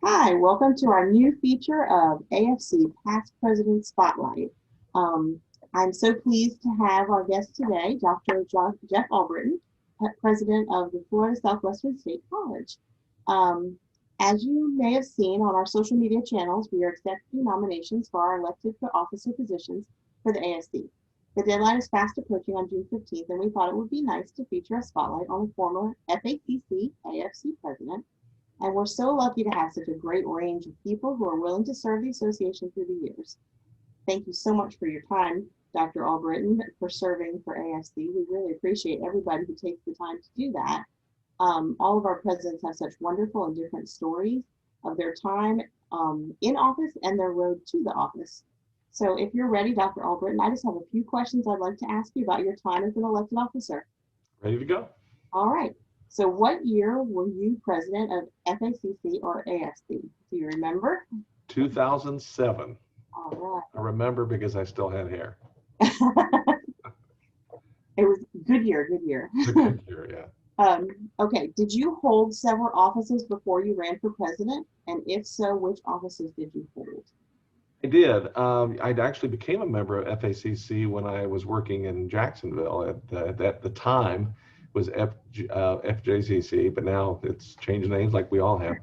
Hi, welcome to our new feature of AFC Past President Spotlight. Um, I'm so pleased to have our guest today, Jeff Allbritten, President of the Florida Southwestern State College. Um, as you may have seen on our social media channels, we are accepting nominations for our elected officer positions for the AFC. The deadline is fast approaching on June 15th, and we thought it would be nice to feature a spotlight on a former FACC AFC president, and we're so lucky to have such a great range of people who are willing to serve the association through the years. Thank you so much for your time, Dr. Allbritten, for serving for AFC. We really appreciate everybody who takes the time to do that. All of our presidents have such wonderful and different stories of their time in office and their road to the office. So if you're ready, Dr. Allbritten, I just have a few questions I'd like to ask you about your time as an elected officer. Ready to go. All right. So what year were you president of FACC or AFC? Do you remember? 2007. All right. I remember because I still had hair. It was good year, good year. It's a good year, yeah. Okay, did you hold several offices before you ran for president? And if so, which offices did you hold? I did. I actually became a member of FACC when I was working in Jacksonville. At the time was FJCC, but now it's changed names like we all have.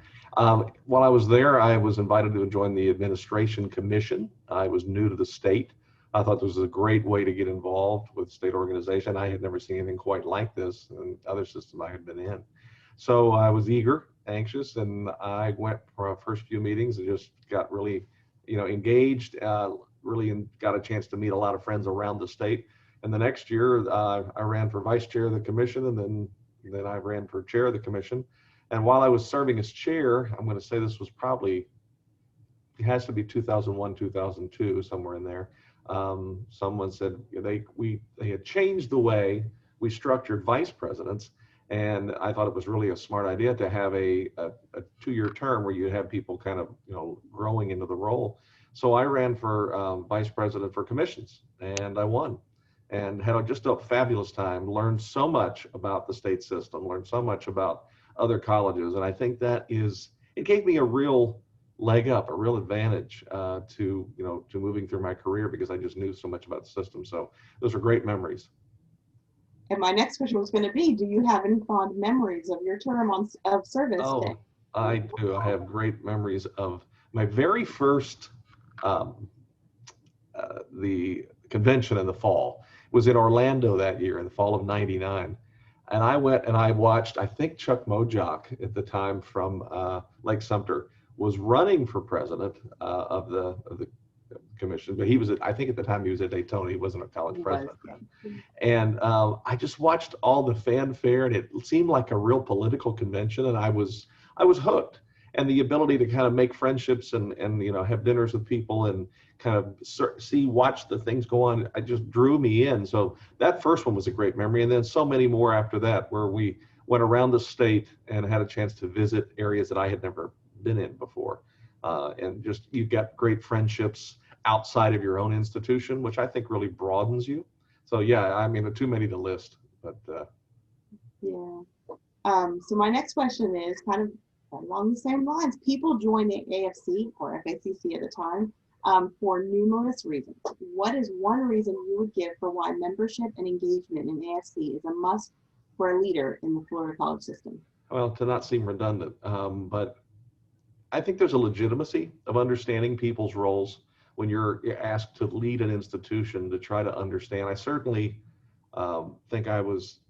While I was there, I was invited to join the administration commission. I was new to the state. I thought this was a great way to get involved with state organization. I had never seen anything quite like this in other systems I had been in. So I was eager, anxious, and I went for our first few meetings and just got really, engaged, really got a chance to meet a lot of friends around the state. And the next year, I ran for vice chair of the commission, and then I ran for chair of the commission. And while I was serving as chair, I'm going to say this was probably, it has to be 2001, 2002, somewhere in there. Someone said they had changed the way we structured vice presidents, and I thought it was really a smart idea to have a 2-year term where you have people kind of growing into the role. So I ran for vice president for commissions, and I won, and had just a fabulous time. Learned so much about the state system, learned so much about other colleges, and I think it gave me a real leg up, a real advantage to moving through my career, because I just knew so much about the system. So those are great memories. And my next question was going to be, do you have any fond memories of your term of service? Oh, I do. I have great memories of my very first the convention in the fall. It was in Orlando that year, in the fall of '99. And I went and I watched, I think Chuck Mojock at the time from Lake Sumter was running for president of the commission, but I think at the time he was at Daytona. He wasn't a college president then. And I just watched all the fanfare, and it seemed like a real political convention, and I was hooked. And the ability to kind of make friendships and have dinners with people and kind of watch the things go on, it just drew me in. So that first one was a great memory. And then so many more after that, where we went around the state and had a chance to visit areas that I had never been in before. And just, you've got great friendships outside of your own institution, which I think really broadens you. So yeah, I mean, too many to list, but. Yeah. So my next question is kind of along the same lines. People join the AFC or FACC at the time for numerous reasons. What is one reason you would give for why membership and engagement in AFC is a must for a leader in the Florida college system? Well, to not seem redundant, but I think there's a legitimacy of understanding people's roles when you're asked to lead an institution, to try to understand. I certainly think I was,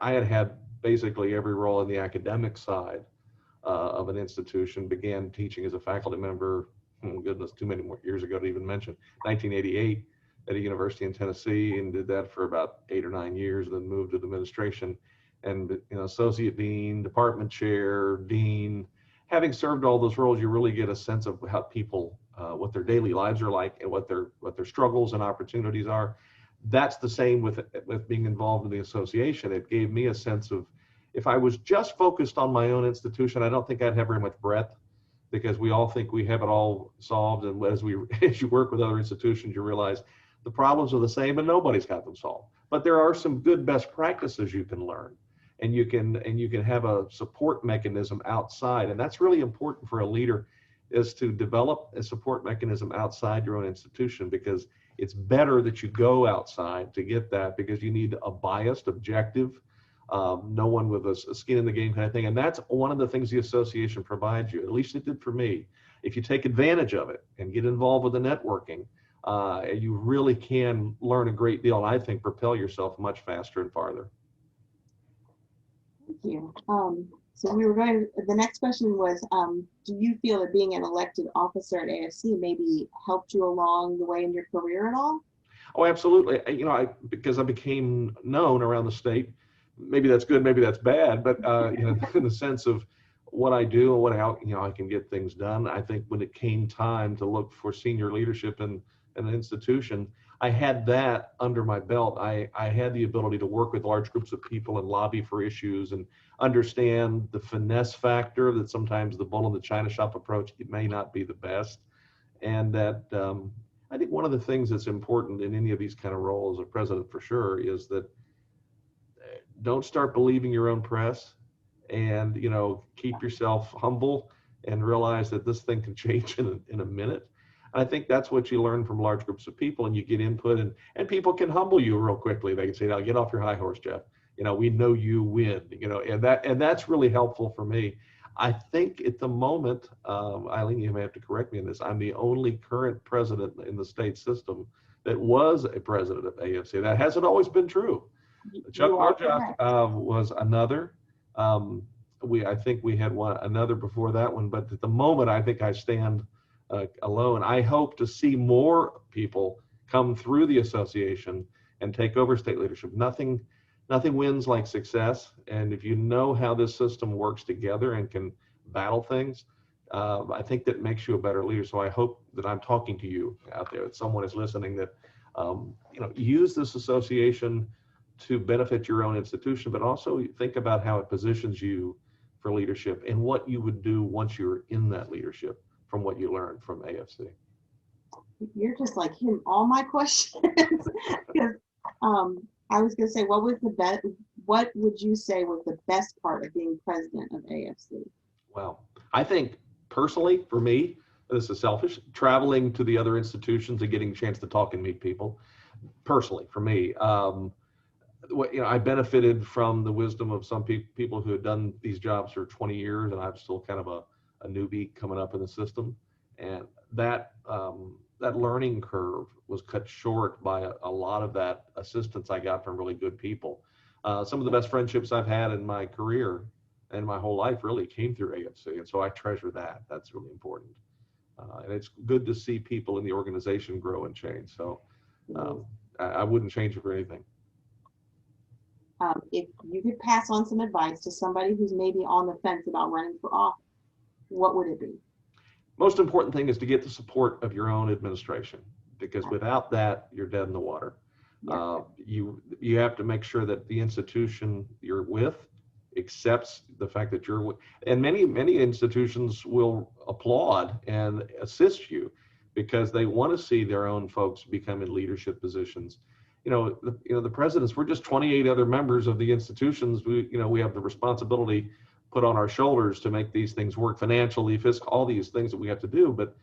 I had basically every role in the academic side of an institution. Began teaching as a faculty member, oh goodness, too many more years ago to even mention, 1988 at a university in Tennessee, and did that for about 8 or 9 years, then moved to the administration and associate dean, department chair, dean. Having served all those roles, you really get a sense of how people, what their daily lives are like, and what their struggles and opportunities are. That's the same with being involved in the association. It gave me a sense of, if I was just focused on my own institution, I don't think I'd have very much breadth, because we all think we have it all solved. And as you work with other institutions, you realize the problems are the same and nobody's got them solved. But there are some good best practices you can learn. and you can have a support mechanism outside. And that's really important for a leader, is to develop a support mechanism outside your own institution, because it's better that you go outside to get that, because you need a biased, objective, no one with a skin in the game kind of thing. And that's one of the things the association provides you, at least it did for me. If you take advantage of it and get involved with the networking, you really can learn a great deal, and I think propel yourself much faster and farther. Thank you. So the next question was, do you feel that being an elected officer at AFC maybe helped you along the way in your career at all? Oh, absolutely. Because I became known around the state. Maybe that's good, maybe that's bad, but in the sense of what I do and how I can get things done. I think when it came time to look for senior leadership in an institution, I had that under my belt. I had the ability to work with large groups of people and lobby for issues and understand the finesse factor that sometimes the bull in the china shop approach, it may not be the best. And that I think one of the things that's important in any of these kind of roles, a president for sure, is that don't start believing your own press, and keep yourself humble and realize that this thing can change in a minute. I think that's what you learn from large groups of people, and you get input, and people can humble you real quickly. They can say, "Now get off your high horse, Jeff. We know you win." And that's really helpful for me. I think at the moment, Eileen, you may have to correct me on this, I'm the only current president in the state system that was a president of AFC. That hasn't always been true. Chuck Marjock was another. I think we had another before that one, but at the moment, I think I stand alone. I hope to see more people come through the association and take over state leadership. Nothing wins like success, and if you know how this system works together and can battle things, I think that makes you a better leader. So I hope that I'm talking to you out there, that someone is listening, that use this association to benefit your own institution, but also think about how it positions you for leadership and what you would do once you're in that leadership from what you learned from AFC. You're just like hitting all my questions. Because I was going to say, what would you say was the best part of being president of AFC? Well, I think personally, for me, this is selfish, traveling to the other institutions and getting a chance to talk and meet people. Personally, for me, I benefited from the wisdom of some people who had done these jobs for 20 years, and I'm still kind of a newbie coming up in the system. And that learning curve was cut short by a lot of that assistance I got from really good people. Some of the best friendships I've had in my career and my whole life really came through AFC, and so I treasure that. That's really important. And it's good to see people in the organization grow and change. So I wouldn't change it for anything. If you could pass on some advice to somebody who's maybe on the fence about running for office, what would it be? Most important thing is to get the support of your own administration, because without that, you're dead in the water. Yeah. You have to make sure that the institution you're with accepts the fact that you're with, and many institutions will applaud and assist you because they want to see their own folks become in leadership positions. The presidents, we're just 28 other members of the institutions. We have the responsibility put on our shoulders to make these things work financially, fiscal, all these things that we have to do. But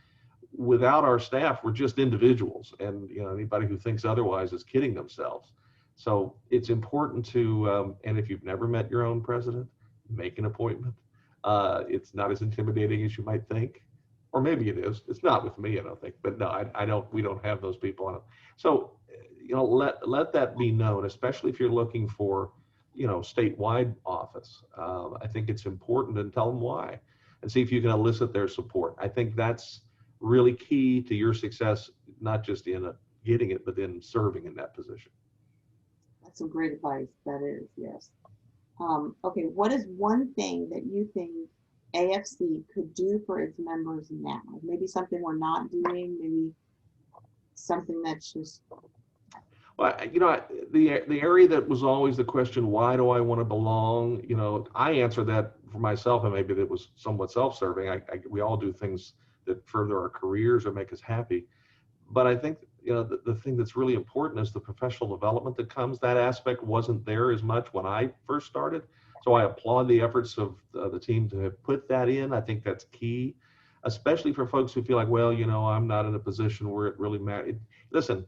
without our staff, we're just individuals. And anybody who thinks otherwise is kidding themselves. So it's important to, and if you've never met your own president, make an appointment. It's not as intimidating as you might think, or maybe it is. It's not with me, I don't think. But no, I don't. We don't have those people on it. So let that be known, especially if you're looking for statewide office. I think it's important, and tell them why, and see if you can elicit their support. I think that's really key to your success, not just in getting it, but in serving in that position. That's some great advice. That is, yes. Okay, what is one thing that you think AFC could do for its members now? Maybe something we're not doing, maybe something that's just... Well, the area that was always the question, why do I want to belong? I answer that for myself, and maybe that was somewhat self-serving. We all do things that further our careers or make us happy. But I think, the thing that's really important is the professional development that comes. That aspect wasn't there as much when I first started. So I applaud the efforts of the team to have put that in. I think that's key, especially for folks who feel like, well, I'm not in a position where it really matters. Listen,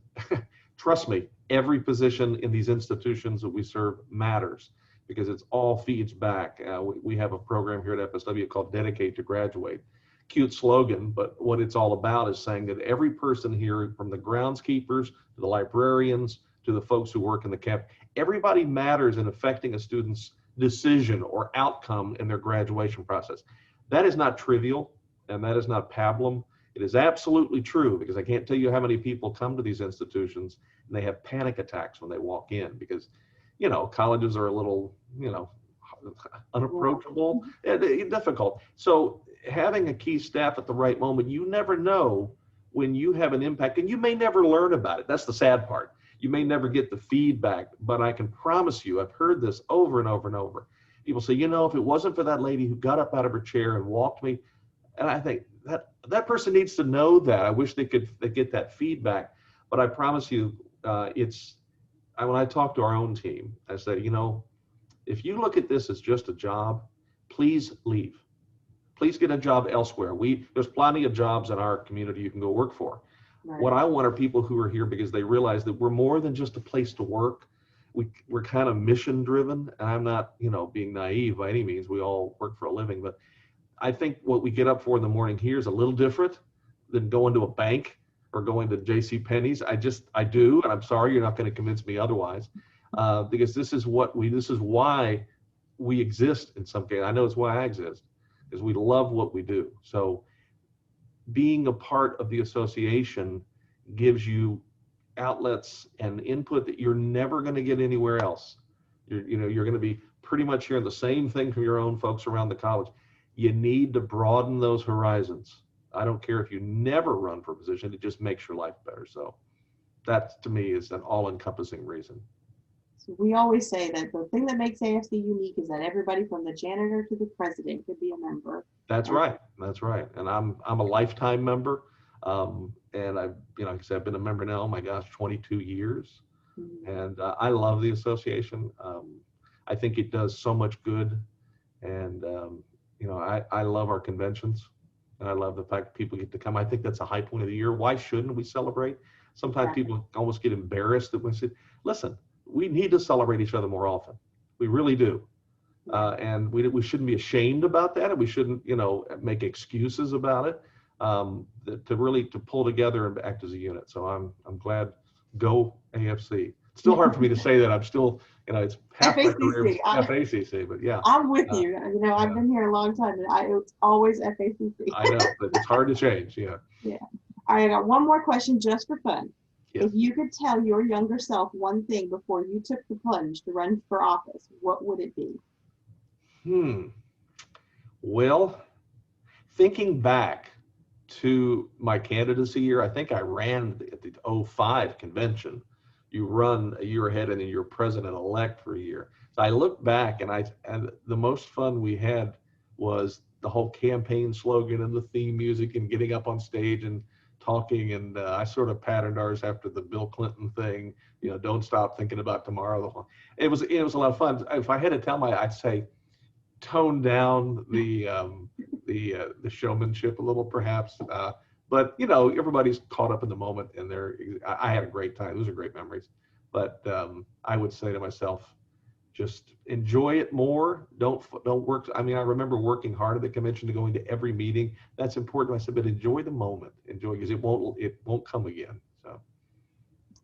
trust me, every position in these institutions that we serve matters because it's all feeds back. We have a program here at FSW called Dedicate to Graduate. Cute slogan, but what it's all about is saying that every person here, from the groundskeepers to the librarians to the folks who work in the camp, everybody matters in affecting a student's decision or outcome in their graduation process. That is not trivial, and that is not pablum. It is absolutely true, because I can't tell you how many people come to these institutions and they have panic attacks when they walk in because, colleges are a little, unapproachable, difficult. So having a key staff at the right moment, you never know when you have an impact, and you may never learn about it. That's the sad part. You may never get the feedback, but I can promise you, I've heard this over and over and over. People say, if it wasn't for that lady who got up out of her chair and walked me, and I think that person needs to know that. I wish they get that feedback, but I promise you, when I talk to our own team, I say, if you look at this as just a job, please leave. Please get a job elsewhere. There's plenty of jobs in our community you can go work for. Right. What I want are people who are here because they realize that we're more than just a place to work. We're kind of mission driven, and I'm not, being naive by any means. We all work for a living, but I think what we get up for in the morning here is a little different than going to a bank or going to J.C. Penney's. I do, and I'm sorry you're not going to convince me otherwise, because this is why we exist in some case. I know it's why I exist, is we love what we do. So being a part of the association gives you outlets and input that you're never going to get anywhere else. You're going to be pretty much hearing the same thing from your own folks around the college. You need to broaden those horizons. I don't care if you never run for a position, it just makes your life better. So that, to me, is an all-encompassing reason. So we always say that the thing that makes AFC unique is that everybody from the janitor to the president could be a member. That's right. That's right. And I'm a lifetime member. And I've, like I said, I've been a member now, oh my gosh, 22 years. Mm-hmm. And I love the association. I think it does so much good. And, I love our conventions. And I love the fact that people get to come. I think that's a high point of the year. Why shouldn't we celebrate? Sometimes people almost get embarrassed that we say, listen, we need to celebrate each other more often. We really do. And we shouldn't be ashamed about that. And we shouldn't, make excuses about it. To pull together and act as a unit. So I'm glad. Go AFC. It's still hard for me to say that. I'm still, it's half my career FACC, but yeah. I'm with you. I've been here a long time, and it's always FACC. I know, but it's hard to change. Yeah. Yeah. All right, I got one more question just for fun. Yes. If you could tell your younger self one thing before you took the plunge to run for office, what would it be? Well, thinking back to my candidacy year, I think I ran at the 05 convention. You run a year ahead and then you're president-elect for a year. So I look back and the most fun we had was the whole campaign slogan and the theme music and getting up on stage and talking. And I sort of patterned ours after the Bill Clinton thing, don't stop thinking about tomorrow. It was a lot of fun. If I had to tell I'd say tone down the showmanship a little, perhaps. But everybody's caught up in the moment, and I had a great time. Those are great memories. But I would say to myself, just enjoy it more. Don't work. I remember working hard at the convention to going to every meeting. That's important. I said, but enjoy the moment. Enjoy, because it won't come again. So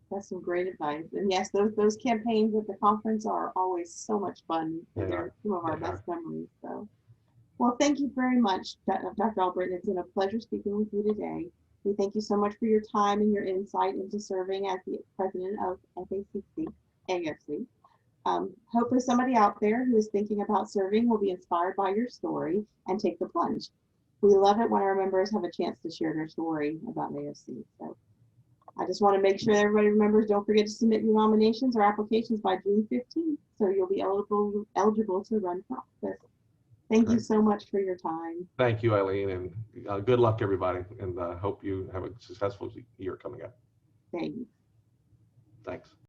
that's some great advice. And yes, those campaigns at the conference are always so much fun. They're some of our best memories. So. Well, thank you very much, Dr. Allbritten. It's been a pleasure speaking with you today. We thank you so much for your time and your insight into serving as the president of AFC. Hopefully somebody out there who is thinking about serving will be inspired by your story and take the plunge. We love it when our members have a chance to share their story about AFC. So I just want to make sure everybody remembers, don't forget to submit your nominations or applications by June 15th, so you'll be eligible to run for office. Thank you so much for your time. Thank you, Eileen, and good luck, everybody. And hope you have a successful year coming up. Thanks. Thanks.